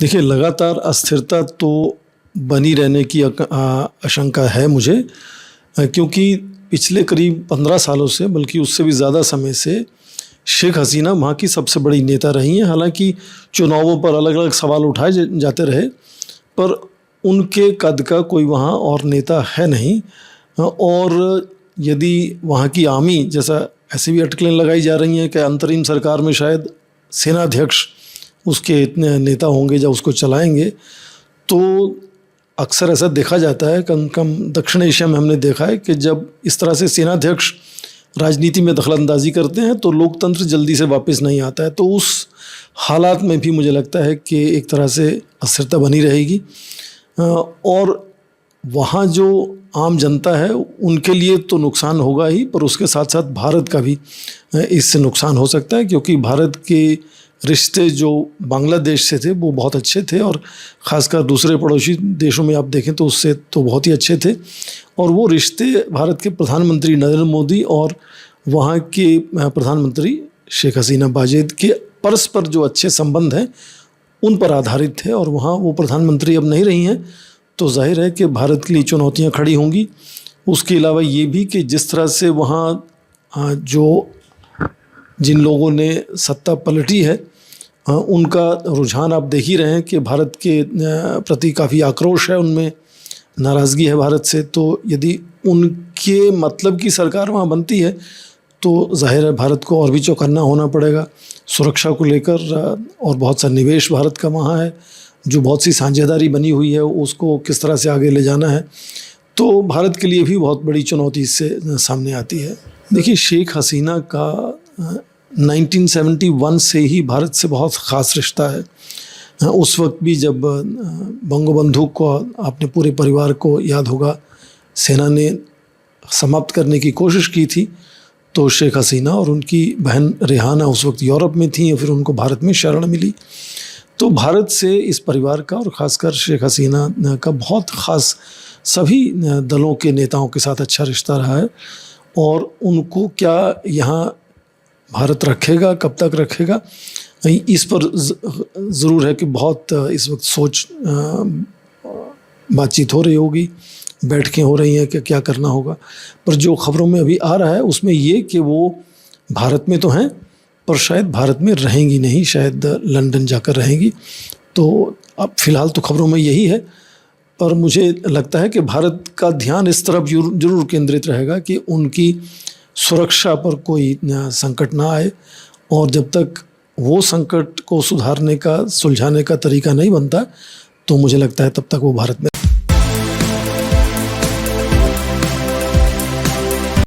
देखिए, लगातार अस्थिरता तो बनी रहने की आशंका है मुझे, क्योंकि पिछले करीब 15 सालों से, बल्कि उससे भी ज़्यादा समय से शेख हसीना वहाँ की सबसे बड़ी नेता रही हैं। हालांकि चुनावों पर अलग अलग सवाल उठाए जाते रहे, पर उनके कद का कोई वहाँ और नेता है नहीं। और यदि वहाँ की आर्मी, जैसा ऐसे भी अटकलें लगाई जा रही हैं कि अंतरिम सरकार में शायद सेनाध्यक्ष उसके इतने नेता होंगे जो उसको चलाएंगे, तो अक्सर ऐसा देखा जाता है, कम कम दक्षिण एशिया में हमने देखा है कि जब इस तरह से सेनाध्यक्ष राजनीति में दखलंदाजी करते हैं तो लोकतंत्र जल्दी से वापस नहीं आता है। तो उस हालात में भी मुझे लगता है कि एक तरह से अस्थिरता बनी रहेगी, और वहाँ जो आम जनता है उनके लिए तो नुकसान होगा ही, पर उसके साथ साथ भारत का भी इससे नुकसान हो सकता है, क्योंकि भारत के रिश्ते जो बांग्लादेश से थे वो बहुत अच्छे थे, और ख़ासकर दूसरे पड़ोसी देशों में आप देखें तो उससे तो बहुत ही अच्छे थे। और वो रिश्ते भारत के प्रधानमंत्री नरेंद्र मोदी और वहाँ के प्रधानमंत्री शेख हसीना बाजेद के परस्पर जो अच्छे संबंध हैं उन पर आधारित थे। और वहाँ वो प्रधानमंत्री अब नहीं रही हैं, तो जाहिर है कि भारत के लिए चुनौतियाँ खड़ी होंगी। उसके अलावा ये भी कि जिस तरह से वहाँ जिन लोगों ने सत्ता पलटी है उनका रुझान आप देख ही रहे हैं कि भारत के प्रति काफ़ी आक्रोश है, उनमें नाराज़गी है भारत से। तो यदि उनके मतलब की सरकार वहाँ बनती है तो जाहिर है भारत को और भी चौकन्ना होना पड़ेगा सुरक्षा को लेकर, और बहुत सा निवेश भारत का वहाँ है, जो बहुत सी साझेदारी बनी हुई है उसको किस तरह से आगे ले जाना है। तो भारत के लिए भी बहुत बड़ी चुनौती इससे सामने आती है। देखिए, शेख हसीना का 1971 से ही भारत से बहुत ख़ास रिश्ता है। उस वक्त भी जब बंगबंधु को, आपने पूरे परिवार को याद होगा, सेना ने समाप्त करने की कोशिश की थी, तो शेख हसीना और उनकी बहन रेहाना उस वक्त यूरोप में थी, फिर उनको भारत में शरण मिली। तो भारत से इस परिवार का और ख़ासकर शेख हसीना का बहुत ख़ास सभी दलों के नेताओं के साथ अच्छा रिश्ता रहा है। और उनको क्या यहाँ भारत रखेगा, कब तक रखेगा, इस पर ज़रूर है कि बहुत इस वक्त बातचीत हो रही होगी, बैठकें हो रही हैं कि क्या करना होगा। पर जो ख़बरों में अभी आ रहा है उसमें ये कि वो भारत में तो हैं, पर शायद भारत में रहेंगी नहीं, शायद लंदन जाकर रहेंगी। तो अब फ़िलहाल तो खबरों में यही है, पर मुझे लगता है कि भारत का ध्यान इस तरफ जरूर केंद्रित रहेगा कि उनकी सुरक्षा पर कोई संकट ना आए, और जब तक वो संकट को सुधारने का, सुलझाने का तरीका नहीं बनता, तो मुझे लगता है तब तक वो भारत में